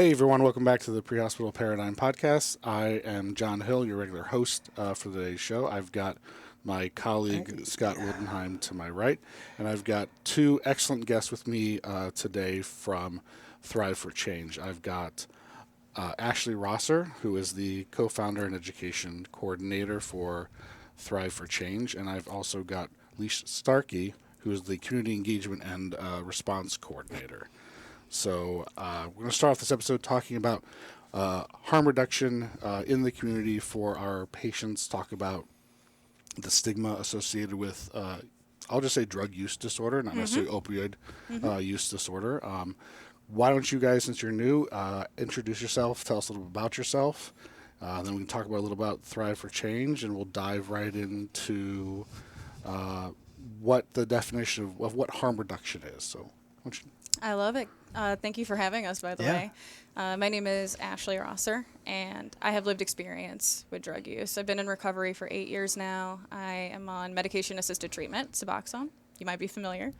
Hey everyone, welcome back to the Prehospital Paradigm Podcast. I am John Hill, your regular host for today's show. I've got my colleague Scott Woodenheim to my right, and I've got two excellent guests with me today from Thrive for Change. I've got Ashley Rosser, who is the co-founder and education coordinator for Thrive for Change, and I've also got Elisha Starkey, who is the community engagement and response coordinator. So we're going to start off this episode talking about harm reduction in the community for our patients, talk about the stigma associated with, I'll just say drug use disorder, not necessarily opioid use disorder. Why don't you guys, since you're new, introduce yourself, tell us a little bit about yourself, then we can talk about a little about Thrive for Change, and we'll dive right into what the definition of what harm reduction is. So, I love it. Thank you for having us, by the way. My name is Ashley Rosser, and I have lived experience with drug use. I've been in recovery for 8 years now. I am on medication-assisted treatment, Suboxone. You might be familiar.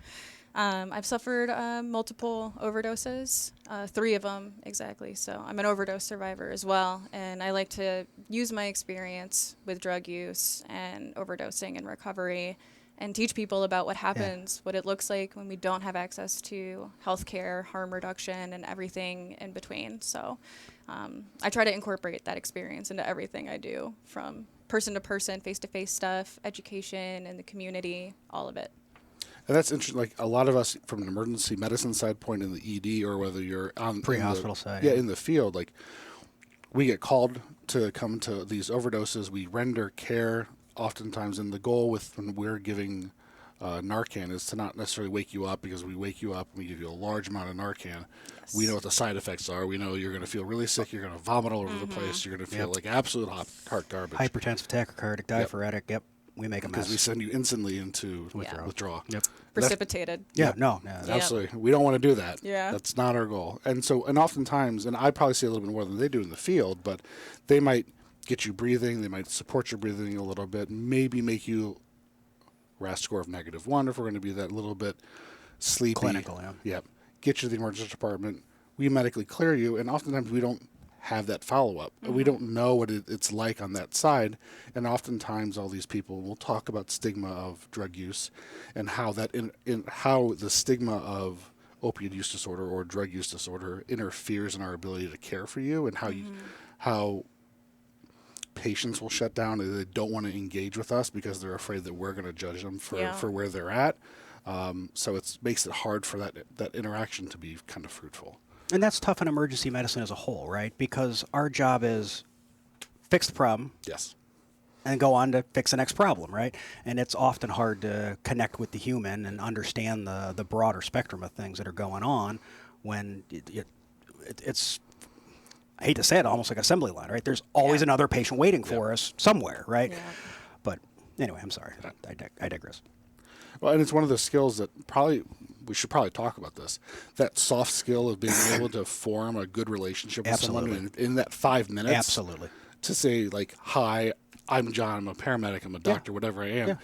I've suffered multiple overdoses, 3 of them exactly. So I'm an overdose survivor as well, and I like to use my experience with drug use and overdosing and recovery and teach people about what happens, what it looks like when we don't have access to healthcare, harm reduction, and everything in between. So I try to incorporate that experience into everything I do, from person to person, face-to-face stuff, education in the community, all of it. and that's interesting. Like a lot of us from an emergency medicine side point in the ED, or whether you're on pre-hospital side, in the field, like we get called to come to these overdoses. We render care oftentimes, and the goal with when we're giving Narcan is to not necessarily wake you up, because we wake you up and we give you a large amount of Narcan. Yes. We know what the side effects are. We know you're going to feel really sick. You're going to vomit all over the place. You're going to feel like absolute heart garbage. hypertensive, tachycardic, diaphoretic. Yep, we make a mess. Because we send you instantly into withdrawal. Yep. Precipitated. No. Absolutely. We don't want to do that. Yeah. That's not our goal. And oftentimes, and I probably see a little bit more than they do in the field, but they might get you breathing. They might support your breathing a little bit, maybe make you RAS score of -1 if we're going to be that little bit sleepy. Clinical, yeah. Yep. Get you to the emergency department. We medically clear you, and oftentimes we don't have that follow-up. We don't know what it's like on that side, and oftentimes all these people will talk about stigma of drug use and how that how the stigma of opioid use disorder or drug use disorder interferes in our ability to care for you, and how patients will shut down and they don't want to engage with us because they're afraid that we're going to judge them for where they're at. So it makes it hard for that interaction to be kind of fruitful. And that's tough in emergency medicine as a whole, right? Because our job is fix the problem. Yes. And go on to fix the next problem, right? And it's often hard to connect with the human and understand the broader spectrum of things that are going on when it's, I hate to say it, almost like assembly line, right? There's always another patient waiting for us somewhere, right? Yeah. But anyway, I'm sorry. I digress. Well, and it's one of those skills that we should probably talk about this. That soft skill of being able to form a good relationship with someone in that 5 minutes. Absolutely. To say, like, hi, I'm John, I'm a paramedic, I'm a doctor, whatever I am. Yeah.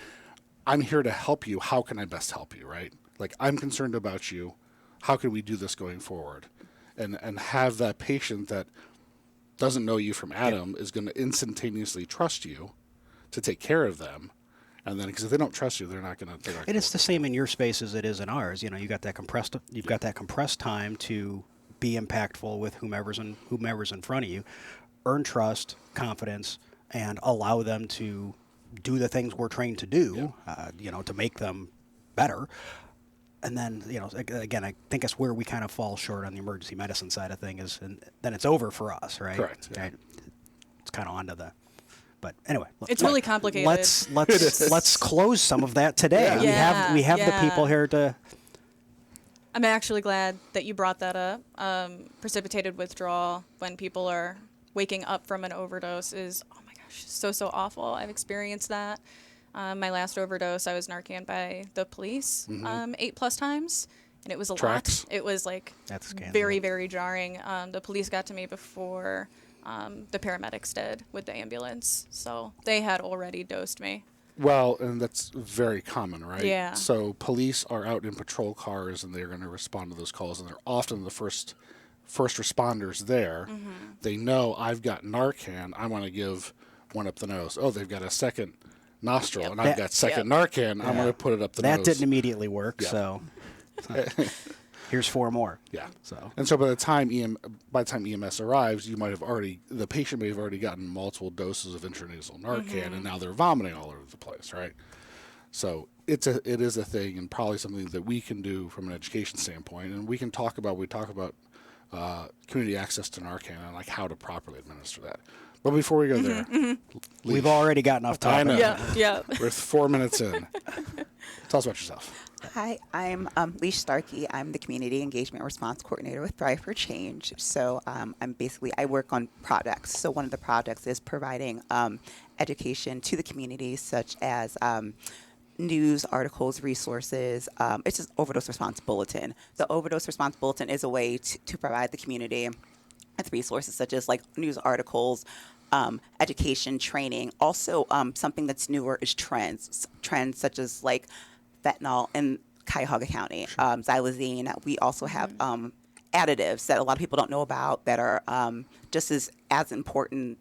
I'm here to help you. How can I best help you, right? Like, I'm concerned about you. How can we do this going forward? And have that patient that doesn't know you from Adam is going to instantaneously trust you to take care of them. And then, because if they don't trust you, they're not going to. And it's the same in your space as it is in ours. You know, you've got that compressed time to be impactful with whomever's in front of you, earn trust, confidence, and allow them to do the things we're trained to do. To make them better. And then, again, I think that's where we kind of fall short on the emergency medicine side of things, and then it's over for us, right? Correct. Right? It's kind of onto the. But anyway, It's really complicated. Let's close some of that today. We have the people here to. I'm actually glad that you brought that up. Precipitated withdrawal when people are waking up from an overdose is, oh my gosh, so awful. I've experienced that. My last overdose, I was narcaned by the police 8+ times, and it was a lot. It was like very, very jarring. The police got to me before the paramedics did with the ambulance, so they had already dosed me. Well, and that's very common, right? Yeah. So police are out in patrol cars, and they're going to respond to those calls, and they're often the first first responders there. They know I've got Narcan. I want to give one up the nose. Oh, they've got a second nostril, and I've got second Narcan. I'm going to put it up the nose. That didn't immediately work, so here's 4 more. Yeah. So And so by the time EMS arrives, the patient may have already gotten multiple doses of intranasal Narcan, and now they're vomiting all over the place, right? So it is a thing, and probably something that we can do from an education standpoint, and we talk about community access to Narcan and like how to properly administer that. But before we go there, we've already got enough time. I know. Yeah. We're 4 minutes in. Tell us about yourself. Hi, I'm Elisha Starkey. I'm the Community Engagement Response Coordinator with Thrive for Change. So I work on projects. So one of the projects is providing education to the community, such as news, articles, resources. It's just overdose response bulletin. The overdose response bulletin is a way to provide the community with resources such as like news articles, education, training. Also, something that's newer is trends such as like fentanyl in Cuyahoga County, xylazine. We also have additives that a lot of people don't know about that are just as important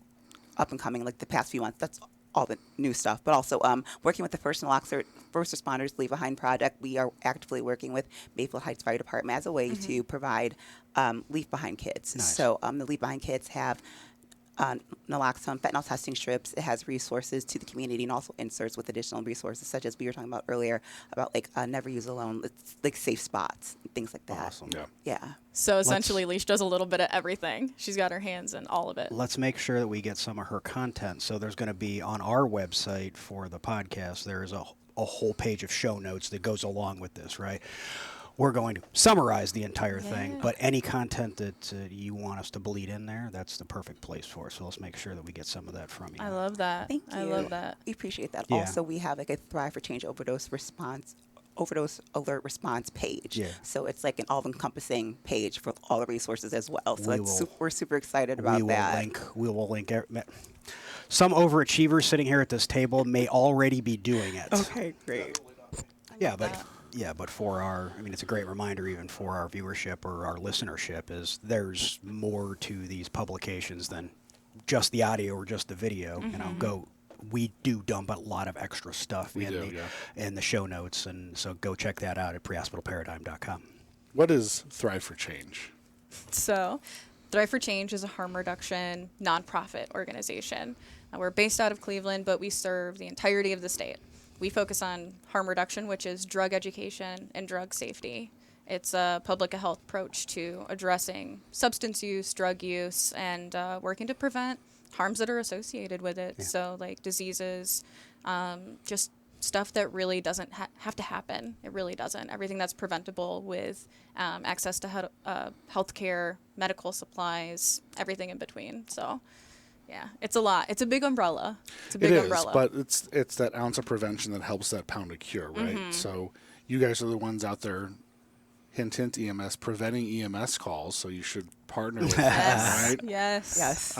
up and coming, like the past few months. That's all the new stuff. But also working with the First Responders Leave Behind Project, we are actively working with Mayfield Heights Fire Department as a way to provide Leave Behind kits. Nice. So the Leave Behind kits have naloxone, fentanyl testing strips. It has resources to the community and also inserts with additional resources, such as we were talking about earlier, about like never use alone, it's like safe spots, things like that. Awesome. Yeah. So essentially, Leash does a little bit of everything. She's got her hands in all of it. Let's make sure that we get some of her content. So there's going to be on our website for the podcast, there's a whole page of show notes that goes along with this, right? We're going to summarize the entire thing, but any content that you want us to bleed in there, that's the perfect place for us. So let's make sure that we get some of that from you. I love that. Thank you. I love that. We appreciate that. Yeah. Also, we have like a Thrive for Change overdose alert response page. Yeah. So it's like an all-encompassing page for all the resources as well. So We we're super excited about that. We will link. Some overachievers sitting here at this table may already be doing it. Okay, great. But for it's a great reminder even for our viewership or our listenership is there's more to these publications than just the audio or just the video. We do dump a lot of extra stuff in the show notes, and so go check that out at prehospitalparadigm.com. What is Thrive for Change? So, Thrive for Change is a harm reduction nonprofit organization. We're based out of Cleveland, but we serve the entirety of the state. We focus on harm reduction, which is drug education and drug safety. It's a public health approach to addressing substance use, drug use, and working to prevent harms that are associated with it. Yeah. So like diseases, just stuff that really doesn't have to happen. It really doesn't. Everything that's preventable with access to healthcare, medical supplies, everything in between. So yeah, it's a lot. It's a big umbrella. It is, but it's that ounce of prevention that helps that pound of cure, right? Mm-hmm. So you guys are the ones out there, hint, hint, EMS, preventing EMS calls, so you should partner with them, right? Yes.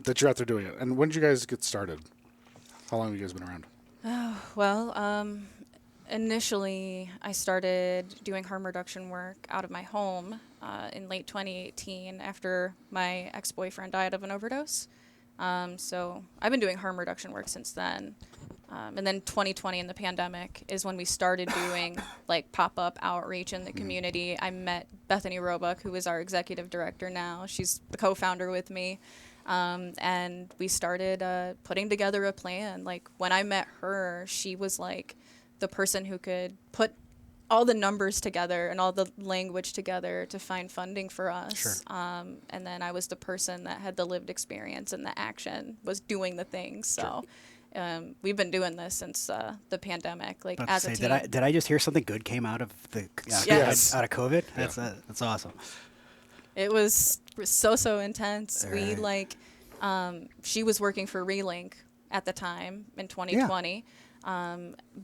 That you're out there doing it. And when did you guys get started? How long have you guys been around? Initially, I started doing harm reduction work out of my home in late 2018 after my ex-boyfriend died of an overdose. So I've been doing harm reduction work since then. And then 2020 in the pandemic is when we started doing like pop-up outreach in the community. I met Bethany Roebuck, who is our executive director now. She's the co-founder with me. And we started putting together a plan. Like when I met her, she was like the person who could put all the numbers together and all the language together to find funding for us. Sure. And then I was the person that had the lived experience and the action, was doing the things. So we've been doing this since the pandemic, like as a team. Did I just hear something good came out of the out of COVID? Yeah. That's awesome. It was so intense. Right. She was working for Relink at the time in 2020.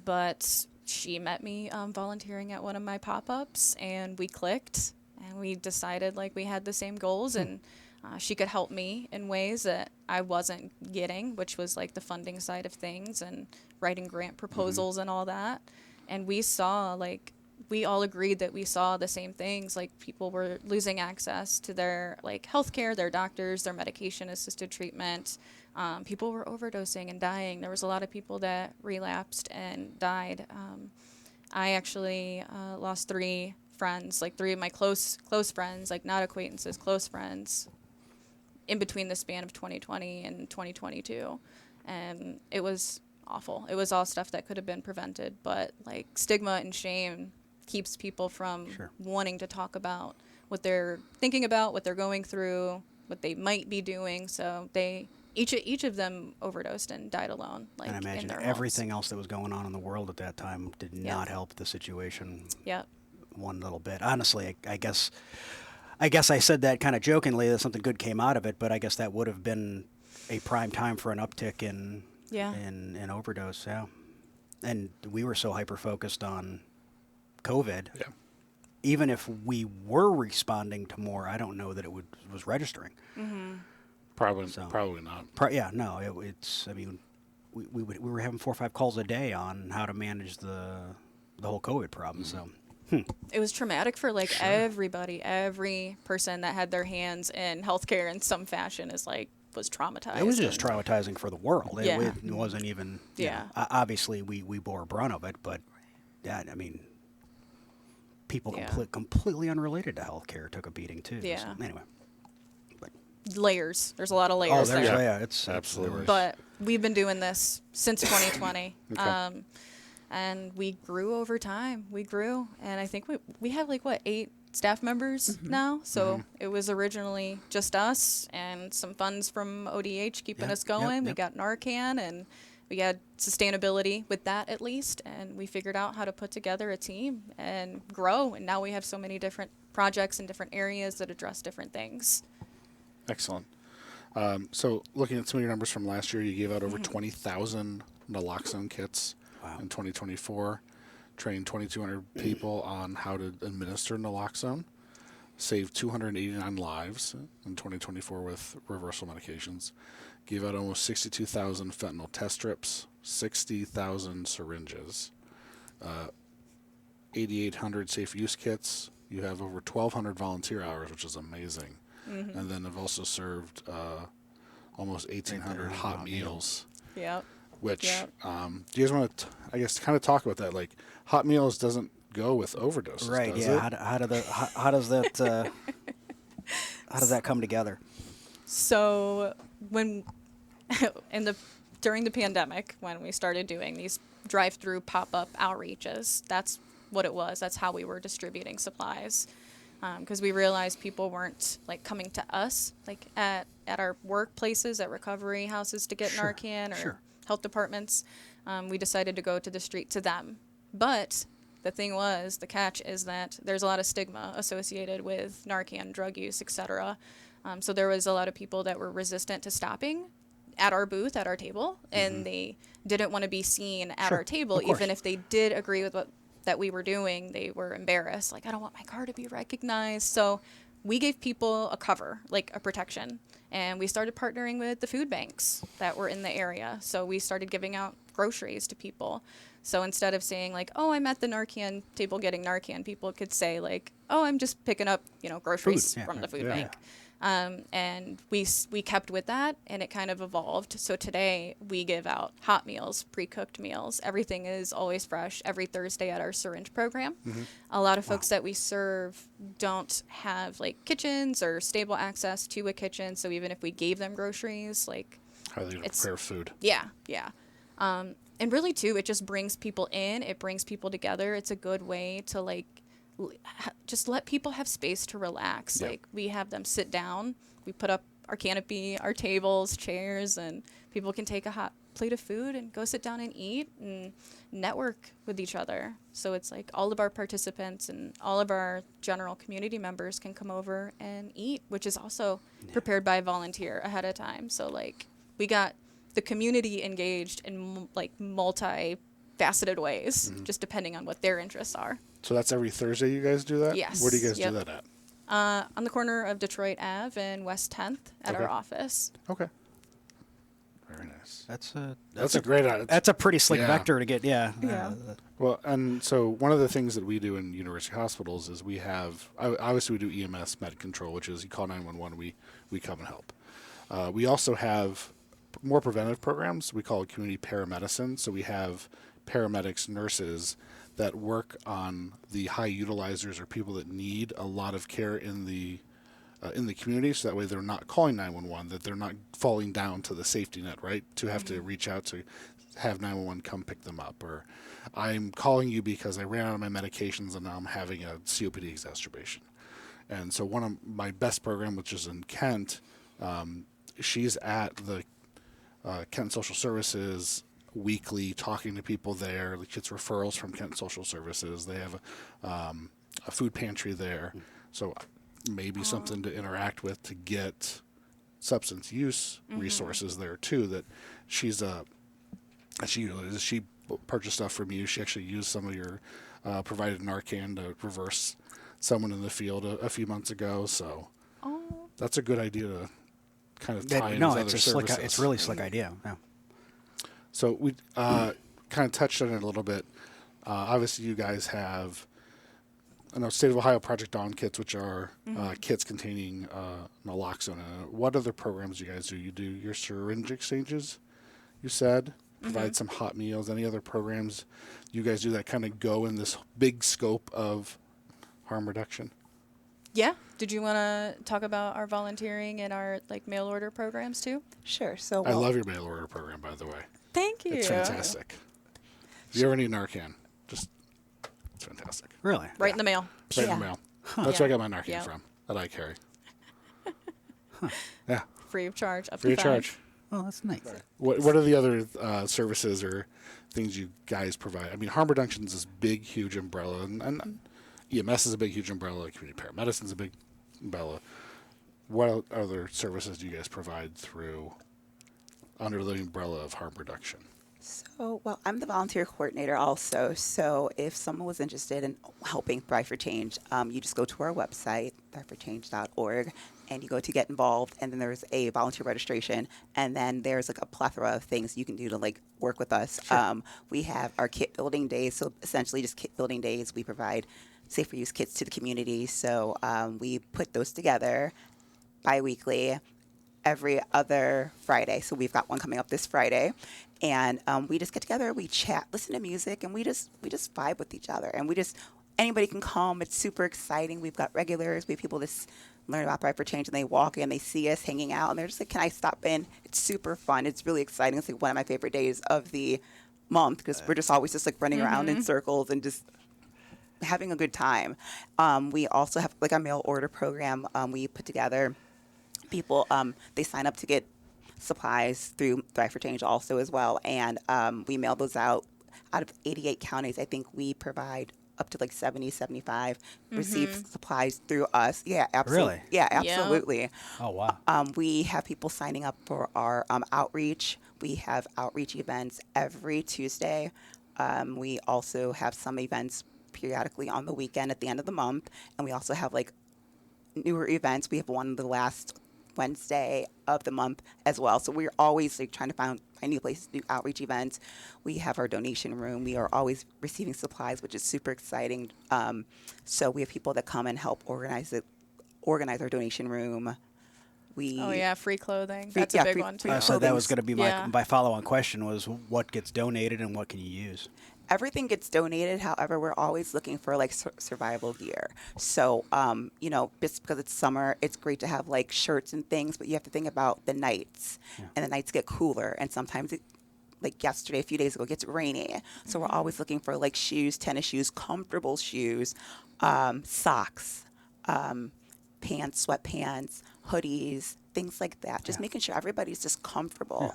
But she met me volunteering at one of my pop-ups, and we clicked, and we decided like we had the same goals, and she could help me in ways that I wasn't getting, which was like the funding side of things and writing grant proposals and all that. And we saw like we all agreed that we saw the same things. Like, people were losing access to their like healthcare, their doctors, their medication-assisted treatment. People were overdosing and dying. There was a lot of people that relapsed and died. I actually lost 3 friends, like 3 of my close friends, like not acquaintances, close friends, in between the span of 2020 and 2022, and it was awful. It was all stuff that could have been prevented, but like stigma and shame keeps people from wanting to talk about what they're thinking about, what they're going through, what they might be doing. So they each of them overdosed and died alone. Like, and I imagine in their everything homes. else that was going on in the world at that time did not help the situation Yep. one little bit. Honestly, I guess I said that kind of jokingly that something good came out of it, but I guess that would have been a prime time for an uptick in overdose. Yeah, and we were so hyper focused on COVID. Yeah. Even if we were responding to more, I don't know that it was registering. Mm-hmm. Probably not. It's. I mean, we were having 4 or 5 calls a day on how to manage the whole COVID problem. So. It was traumatic for like everybody. Every person that had their hands in healthcare in some fashion was traumatized. It was just traumatizing for the world. It wasn't even. Yeah. Obviously, we bore a brunt of it, but yeah, I mean, people Yeah. completely unrelated to healthcare took a beating too. Yeah. So, anyway. Layers. There's a lot of layers there. It's Absolutely. But we've been doing this since 2020. Okay. And we grew over time. We grew, and I think we have 8 staff members now. So it was originally just us and some funds from ODH keeping us going. We got Narcan, and we had sustainability with that at least, and we figured out how to put together a team and grow. And now we have so many different projects in different areas that address different things. Excellent. So looking at some of your numbers from last year, you gave out over 20,000 naloxone kits in 2024, trained 2,200 people on how to administer naloxone, saved 289 lives in 2024 with reversal medications, gave out almost 62,000 fentanyl test strips, 60,000 syringes, 8,800 safe use kits. You have over 1,200 volunteer hours, which is amazing. And then have also served almost 1,800 hot meals. Yep. Which, do you guys want to, I guess, kind of talk about that? Like, hot meals doesn't go with overdoses, right? Does Yeah. it? How does that how does that come together? So when during the pandemic, when we started doing these drive-through pop-up outreaches, that's what it was. That's how we were distributing supplies. Because we realized people weren't coming to us at our workplaces, at recovery houses to get Narcan or health departments. We decided to go to the street to them. But the catch is that there's a lot of stigma associated with Narcan, drug use, etc. So there was a lot of people that were resistant to stopping at our booth, at our table, and they didn't want to be seen at our table, even if they did agree with what that we were doing. They were embarrassed, I don't want my car to be recognized. So we gave people a cover, a protection, and we started partnering with the food banks that were in the area. So we started giving out groceries to people. So instead of saying oh, I'm at the Narcan table getting Narcan, people could say oh, I'm just picking up groceries from the food bank. And we kept with that, and it kind of evolved. So today we give out hot meals, pre-cooked meals. Everything is always fresh every Thursday at our syringe program. A lot of folks that we serve don't have kitchens or stable access to a kitchen. So even if we gave them groceries, how are they going to prepare food? Yeah. And really too, it just brings people in. It brings people together. It's a good way to just let people have space to relax. We have them sit down. We put up our canopy, our tables, chairs, and people can take a hot plate of food and go sit down and eat and network with each other. So it's all of our participants and all of our general community members can come over and eat, which is also prepared by a volunteer ahead of time. So we got the community engaged in multi-faceted ways, just depending on what their interests are. So that's every Thursday you guys do that? Yes. Where do you guys do that at? On the corner of Detroit Ave and West 10th at our office. Okay. Very nice. That's a great idea. That's a pretty slick Yeah. vector to get. Yeah. Well, and so one of the things that we do in university hospitals is we have, obviously we do EMS med control, which is you call 911, we come and help. We also have more preventive programs. We call it community paramedicine. So we have paramedics, nurses that work on the high utilizers or people that need a lot of care in the community, so that way they're not calling 911, that they're not falling down to the safety net, right? To have to reach out to have 911 come pick them up, or I'm calling you because I ran out of my medications and now I'm having a COPD exacerbation. And so one of my best program, which is in Kent, she's at the Kent Social Services weekly, talking to people there. She gets referrals from Kent Social Services. They have a food pantry there. So maybe something to interact with to get substance use resources there too. That she purchased stuff from you. She actually used some of your provided Narcan to reverse someone in the field a few months ago. So that's a good idea to kind of tie in with other services. It's really slick idea. Yeah. So we kind of touched on it a little bit. Obviously, you guys have, State of Ohio Project Dawn kits, which are kits containing naloxone. What other programs do you guys do? You do your syringe exchanges, you said, provide some hot meals. Any other programs you guys do that kind of go in this big scope of harm reduction? Yeah. Did you want to talk about our volunteering and our mail order programs too? Sure. So I love your mail order program, by the way. Thank you. It's fantastic. If you ever need Narcan, it's fantastic. Really? Right in the mail. Right in the mail. That's where I got my Narcan Yeah. from, that I carry. Yeah, Free of charge. free of charge. Oh, that's nice. What are the other services or things you guys provide? I mean, harm reduction is this big, huge umbrella, and EMS is a big, huge umbrella. Community paramedicine is a big umbrella. What other services do you guys provide under the umbrella of harm reduction? So, well, I'm the volunteer coordinator also. So if someone was interested in helping Thrive for Change, you just go to our website, thriveforchange.org, and you go to get involved, and then there's a volunteer registration, and then there's a plethora of things you can do to work with us. Sure. We have our kit building days, so essentially just kit building days. We provide safe for use kits to the community, so we put those together bi-weekly every other Friday. So we've got one coming up this Friday, and we just get together, we chat, listen to music, and we just vibe with each other, and anybody can come. It's super exciting. We've got regulars. We have people that learn about Thrive for Change, and they walk in, they see us hanging out, and they're just like, "Can I stop in?" It's super fun. It's really exciting. It's one of my favorite days of the month because we're just always just running around in circles and just having a good time. We also have a mail order program we put together. People, they sign up to get supplies through Thrive for Change also as well, and we mail those out of 88 counties. I think we provide up to 70, 75 receive supplies through us. Yeah, absolutely. Really? Yeah, absolutely. Oh, wow. We have people signing up for our outreach. We have outreach events every Tuesday. We also have some events periodically on the weekend at the end of the month, and we also have newer events. We have one the last Wednesday of the month as well. So we're always trying to find new places to do outreach events. We have our donation room. We are always receiving supplies, which is super exciting. So we have people that come and help organize our donation room. Free clothing. That's a big one too. So that was going to be my follow-on question was what gets donated and what can you use? Everything gets donated. However, we're always looking for survival gear. So, just because it's summer, it's great to have shirts and things, but you have to think about the nights, and the nights get cooler, and sometimes yesterday, a few days ago, it gets rainy. So we're always looking for shoes, tennis shoes, comfortable shoes, socks, pants, sweatpants, hoodies, things like that. Just making sure everybody's just comfortable.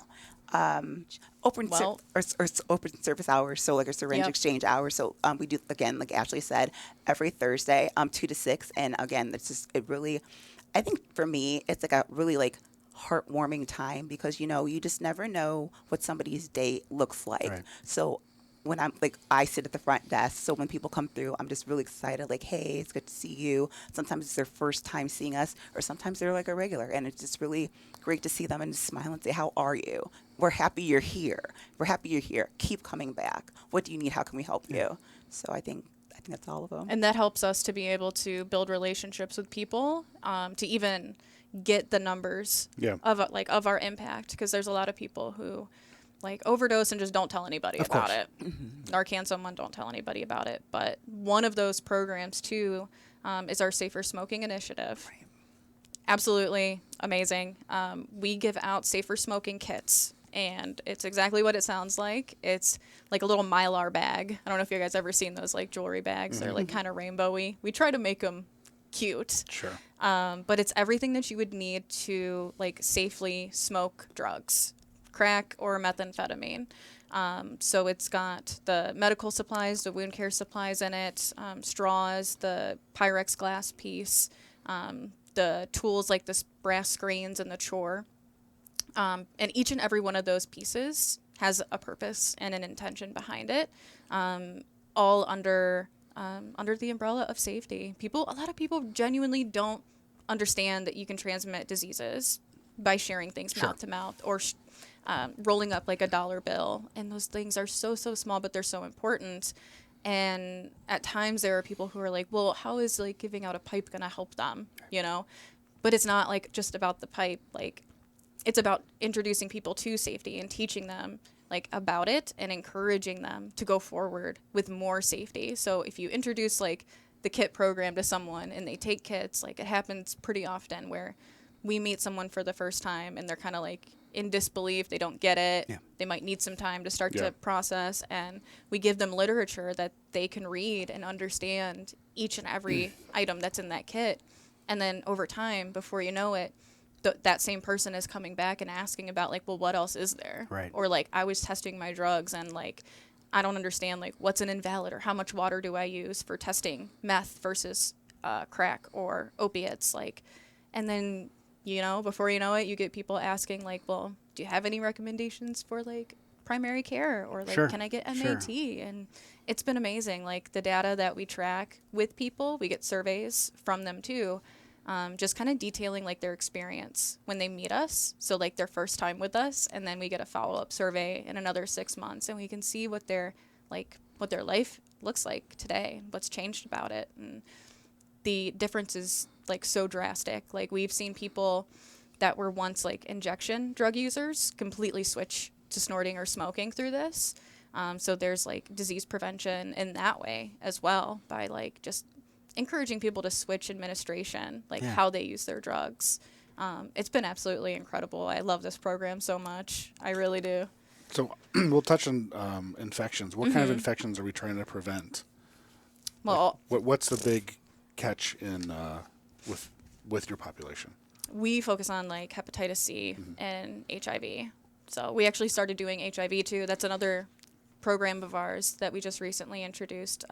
Open service hours, so a syringe exchange hours. So we do, again, like Ashley said, every Thursday, 2 to 6. And again, I think for me, it's a really heartwarming time because you just never know what somebody's day looks like. Right. So when I'm like, I sit at the front desk. So when people come through, I'm just really excited. Like, hey, it's good to see you. Sometimes it's their first time seeing us, or sometimes they're like a regular. And it's just really great to see them and smile and say, how are you? We're happy you're here. We're happy you're here. Keep coming back. What do you need? How can we help you? So I think that's all of them. And that helps us to be able to build relationships with people, to even get the numbers of our impact, because there's a lot of people who like overdose and just don't tell anybody about it. Narcan someone, don't tell anybody about it. But one of those programs too is our Safer Smoking Initiative. Right. Absolutely amazing. We give out safer smoking kits, and it's exactly what it sounds like. It's like a little Mylar bag. I don't know if you guys ever seen those like jewelry bags. They're like kind of rainbowy. We try to make them cute. Sure. But it's everything that you would need to like safely smoke drugs, crack or methamphetamine. So it's got the medical supplies, the wound care supplies in it, straws, the Pyrex glass piece, the tools like the brass screens and the chore. And each and every one of those pieces has a purpose and an intention behind it, all under the umbrella of safety. A lot of people genuinely don't understand that you can transmit diseases by sharing things mouth to mouth, or rolling up like a dollar bill. And those things are so small, but they're so important. And at times there are people who are like, well, how is like giving out a pipe going to help them, you know? But it's not like just about the pipe. Like, it's about introducing people to safety and teaching them like about it and encouraging them to go forward with more safety. So if you introduce like the kit program to someone and they take kits, like it happens pretty often where we meet someone for the first time and they're kind of like in disbelief. They don't get it. Yeah. They might need some time to start to process, and we give them literature that they can read and understand each and every item that's in that kit. And then over time, before you know it, that same person is coming back and asking about like, well, what else is there? Right. Or like, I was testing my drugs and like, I don't understand like what's an invalid, or how much water do I use for testing meth versus crack or opiates, like, and then, you know, before you know it, you get people asking like, well, do you have any recommendations for like primary care, or like, Sure. can I get Sure. MAT? And it's been amazing. Like the data that we track with people, we get surveys from them too. Just kind of detailing like their experience when they meet us. So like their first time with us, and then we get a follow-up survey in another 6 months, and we can see what their life looks like today, what's changed about it. And the difference is like so drastic. Like we've seen people that were once like injection drug users completely switch to snorting or smoking through this. So there's like disease prevention in that way as well, by like just encouraging people to switch administration, like how they use their drugs. It's been absolutely incredible. I love this program so much. I really do. So we'll touch on infections. What kind of infections are we trying to prevent? Well, What's the big catch in with your population? we focus on like hepatitis C and HIV. So we actually started doing HIV too. That's another program of ours that we just recently introduced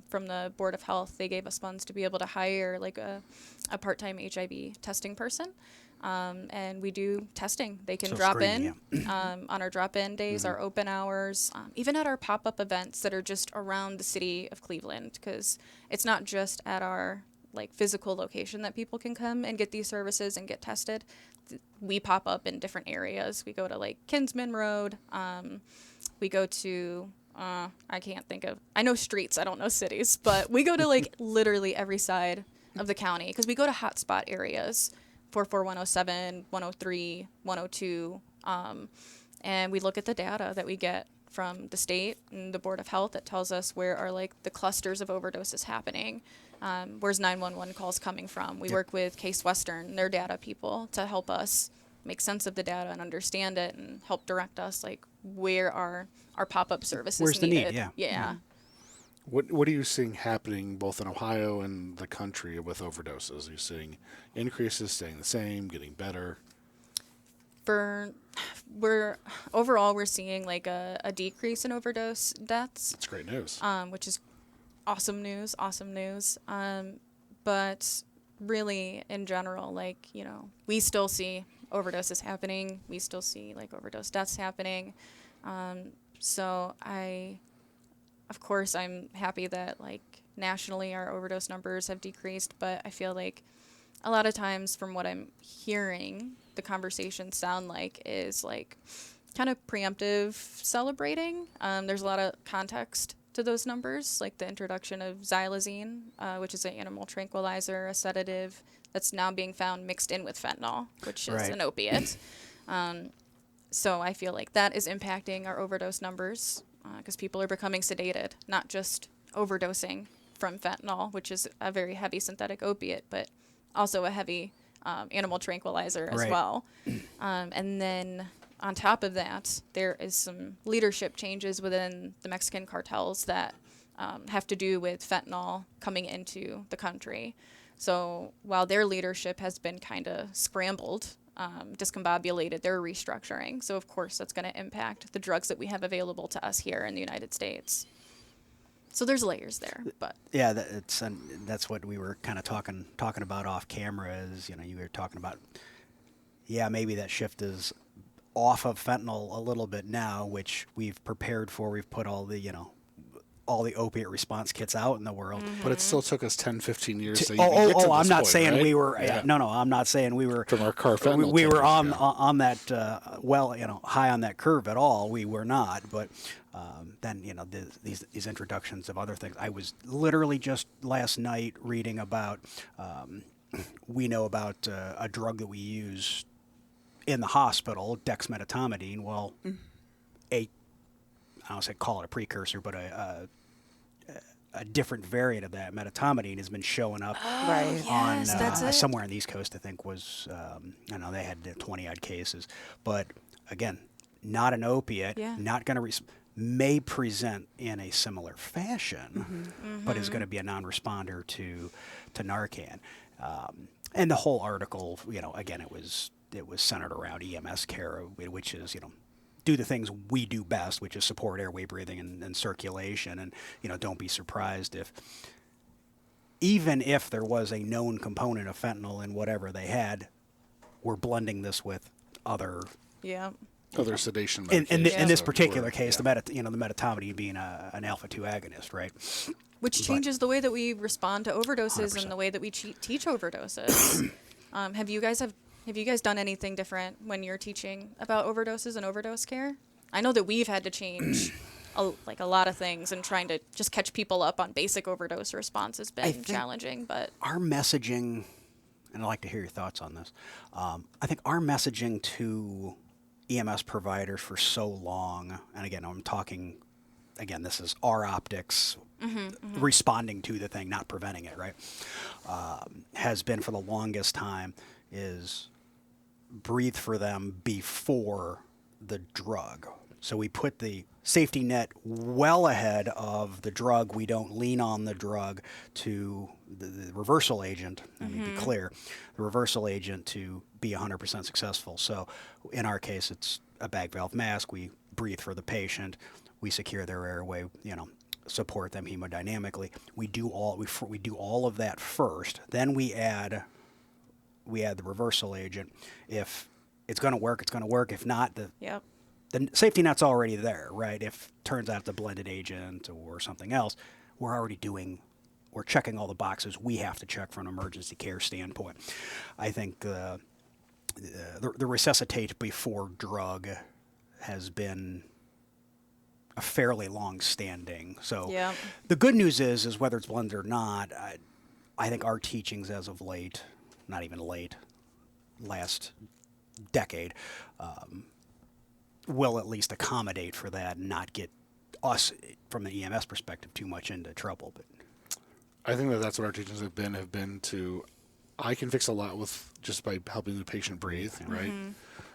from the Board of Health. They gave us funds to be able to hire like a part-time HIV testing person. And we do testing. They can drop in on our drop-in days, our open hours, even at our pop-up events that are just around the city of Cleveland, because it's not just at our like physical location that people can come and get these services and get tested. We pop up in different areas. We go to like Kinsman Road. We go to, I know streets, I don't know cities, but we go to like literally every side of the county, because we go to hotspot areas, 44107, 103, 102, and we look at the data that we get from the state and the Board of Health that tells us where are like the clusters of overdoses happening. Where's 911 calls coming from? We work with Case Western, their data people, to help us make sense of the data and understand it and help direct us like where our pop-up services Where's the needed. need? Yeah. What are you seeing happening both in Ohio and the country with overdoses? Are you seeing increases, staying the same, getting better? Overall we're seeing like a decrease in overdose deaths. That's great news. Which is awesome news. But really in general, like, you know, we still see overdoses happening. We still see like overdose deaths happening. So of course, I'm happy that like nationally our overdose numbers have decreased, but I feel like a lot of times from what I'm hearing, the conversations sound like is like kind of preemptive celebrating. There's a lot of context to those numbers, like the introduction of xylazine, which is an animal tranquilizer, a sedative that's now being found mixed in with fentanyl, which is Right. an opiate. So I feel like that is impacting our overdose numbers because people are becoming sedated, not just overdosing from fentanyl, which is a very heavy synthetic opiate, but also a heavy animal tranquilizer as Right. well. And then on top of that, there is some leadership changes within the Mexican cartels that have to do with fentanyl coming into the country. So while their leadership has been kind of scrambled, discombobulated, they're restructuring. So of course that's going to impact the drugs that we have available to us here in the United States. So there's layers there, but Yeah, that's what we were kind of talking about off camera. Is you were talking about, yeah, maybe that shift is off of fentanyl a little bit now, which we've prepared for. We've put all the all the opiate response kits out in the world. But it still took us 10, 15 years to Oh, even get to I'm this not point, saying right? we were. Yeah. No, I'm not saying we were. From our carfentanil we were tankers, yeah. on that high on that curve at all. We were not. But then these introductions of other things. I was literally just last night reading about. We know about a drug that we use in the hospital, dexmedetomidine. Well, I don't say call it a precursor, but a different variant of that medetomidine has been showing up Right. on yes, that's it. somewhere on the East Coast. I think was I know they had 20 odd cases, but again, not an opiate, Yeah. not going to may present in a similar fashion, but is going to be a non-responder to Narcan. And the whole article, again, it was centered around EMS care, which is do the things we do best, which is support airway breathing and circulation. And, don't be surprised even if there was a known component of fentanyl in whatever they had, we're blending this with other, yeah. Other sedation in medications this that particular were- case, yeah. the medetomidine being an alpha-2 agonist, right? Which changes the way that we respond to overdoses 100%. and the way that we teach overdoses. Have you guys done anything different when you're teaching about overdoses and overdose care? I know that we've had to change a lot of things, and trying to just catch people up on basic overdose response has been think- challenging. But Our messaging, and I'd like to hear your thoughts on this. I think our messaging to EMS providers for so long, and again, I'm talking, this is our optics responding to the thing, not preventing it, right? Has been for the longest time is breathe for them before the drug. So we put the safety net well ahead of the drug. We don't lean on the drug to the reversal agent, let me be clear, the reversal agent to be 100% successful. So in our case, it's a bag valve mask. We breathe for the patient. We secure their airway, support them hemodynamically. We do all of that first. Then we add the reversal agent. If it's going to work, it's going to work. If not, the safety net's already there, right? If it turns out it's a blended agent or something else, we're checking all the boxes we have to check from an emergency care standpoint. I think the resuscitate before drug has been a fairly long-standing. So the good news is whether it's blended or not, I think our teachings as of late, not even late, last decade, will at least accommodate for that and not get us, from the EMS perspective, too much into trouble. But I think that's what our teachings have been to, I can fix a lot with just by helping the patient breathe, right?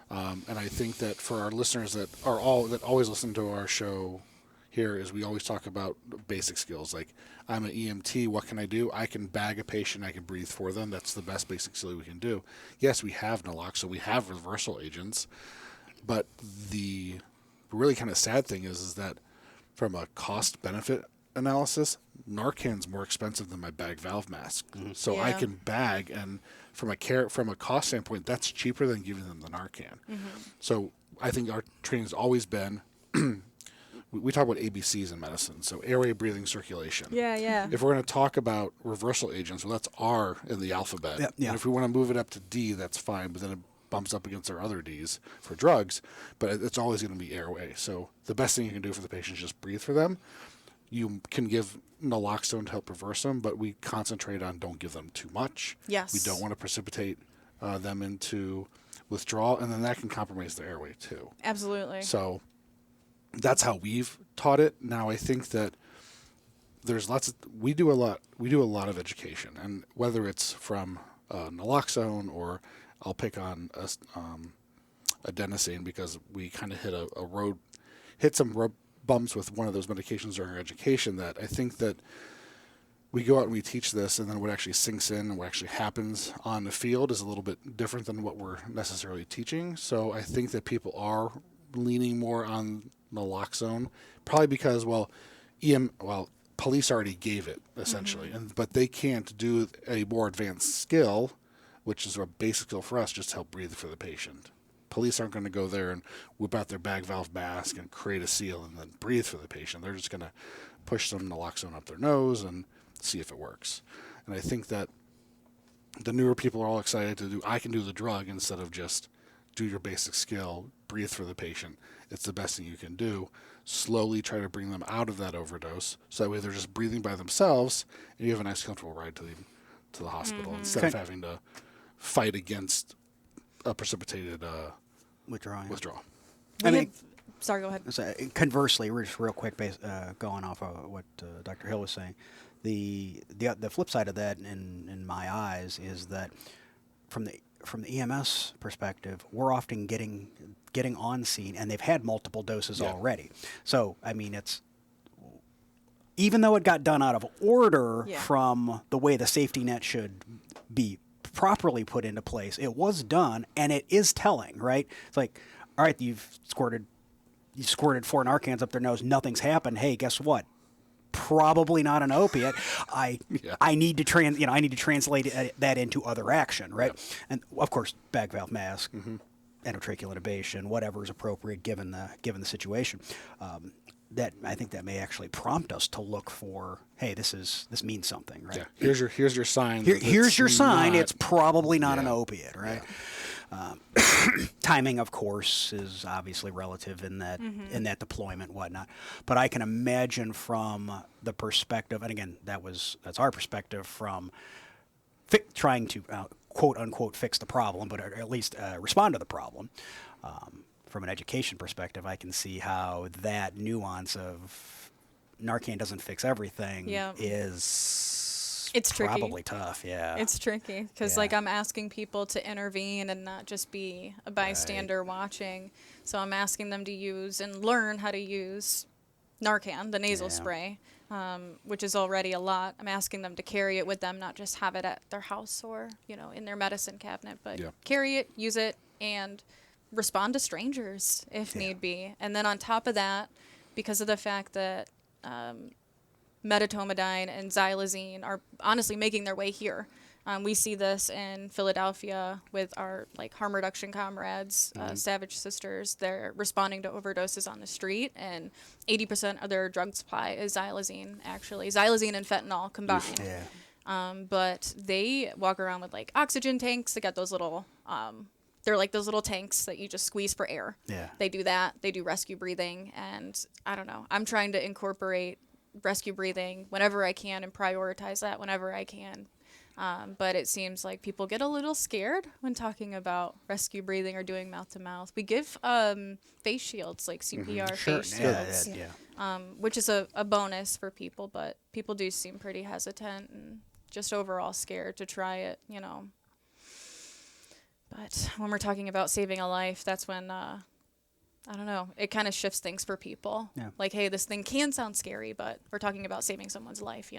And I think that for our listeners that always listen to our show here, is we always talk about basic skills. Like, I'm an EMT, what can I do? I can bag a patient, I can breathe for them. That's the best basic skill we can do. Yes, we have naloxone, we have reversal agents, but the really kind of sad thing is that from a cost-benefit analysis, Narcan's more expensive than my bag valve mask. So I can bag, and from a cost standpoint, that's cheaper than giving them the Narcan. So I think our training's always been we talk about ABCs in medicine, so airway, breathing, circulation. Yeah. If we're going to talk about reversal agents, well, that's R in the alphabet. Yeah. And if we want to move it up to D, that's fine, but then it bumps up against our other Ds for drugs, but it's always going to be airway. So the best thing you can do for the patient is just breathe for them. You can give naloxone to help reverse them, but we concentrate on don't give them too much. Yes. We don't want to precipitate them into withdrawal, and then that can compromise their airway too. Absolutely. So that's how we've taught it. Now I think that there's we do a lot of education, and whether it's from naloxone, or I'll pick on adenosine because we kind of hit some road bumps with one of those medications during our education, that I think that we go out and we teach this, and then what actually sinks in and what actually happens on the field is a little bit different than what we're necessarily teaching. So I think that people are leaning more on naloxone, probably because, police already gave it essentially, but they can't do a more advanced skill, which is a basic skill for us, just to help breathe for the patient. Police aren't going to go there and whip out their bag valve mask and create a seal and then breathe for the patient. They're just going to push some naloxone up their nose and see if it works. And I think that the newer people are all excited to do, I can do the drug instead of just do your basic skill, breathe for the patient. It's the best thing you can do. Slowly try to bring them out of that overdose, so that way they're just breathing by themselves, and you have a nice, comfortable ride to the hospital instead of having to fight against a precipitated withdrawal. Sorry, go ahead. So conversely, we're just real quick going off of what Dr. Hill was saying. The flip side of that, in my eyes, is that from the EMS perspective, we're often getting on scene, and they've had multiple doses already. So I mean, it's, even though it got done out of order from the way the safety net should be properly put into place, it was done, and it is telling, right? It's like, all right, you squirted 4 Narcans up their nose, nothing's happened. Hey, guess what? Probably not an opiate. I need to translate that into other action, right? Yeah. And of course, bag valve mask, endotracheal intubation, whatever is appropriate given the situation. That I think that may actually prompt us to look for, hey, this means something, right? Yeah. Here's your sign. Here's your sign. It's probably not an opiate, right? Yeah. Timing, of course, is obviously relative in that deployment, whatnot. But I can imagine from the perspective, and again, that's our perspective from trying to quote unquote fix the problem, but at least respond to the problem. From an education perspective, I can see how that nuance of Narcan doesn't fix everything it's probably tough. Yeah, it's tricky because I'm asking people to intervene and not just be a bystander watching. So I'm asking them to use and learn how to use Narcan, the nasal spray, which is already a lot. I'm asking them to carry it with them, not just have it at their house or in their medicine cabinet, but carry it, use it, and respond to strangers if need be. And then on top of that, because of the fact that medetomidine and xylazine are honestly making their way here. We see this in Philadelphia with our harm reduction comrades, Savage Sisters. They're responding to overdoses on the street, and 80% of their drug supply is xylazine, actually. Xylazine and fentanyl combined. Yeah. But they walk around with oxygen tanks. They got those little, they're like those little tanks that you just squeeze for air. Yeah. They do that. They do rescue breathing. And I don't know. I'm trying to incorporate rescue breathing whenever I can and prioritize that whenever I can. But it seems like people get a little scared when talking about rescue breathing or doing mouth to mouth. We give face shields, like CPR face shields, which is a bonus for people, but people do seem pretty hesitant and just overall scared to try it, But when we're talking about saving a life, that's when I don't know. It kind of shifts things for people. Yeah. Hey, this thing can sound scary, but we're talking about saving someone's life,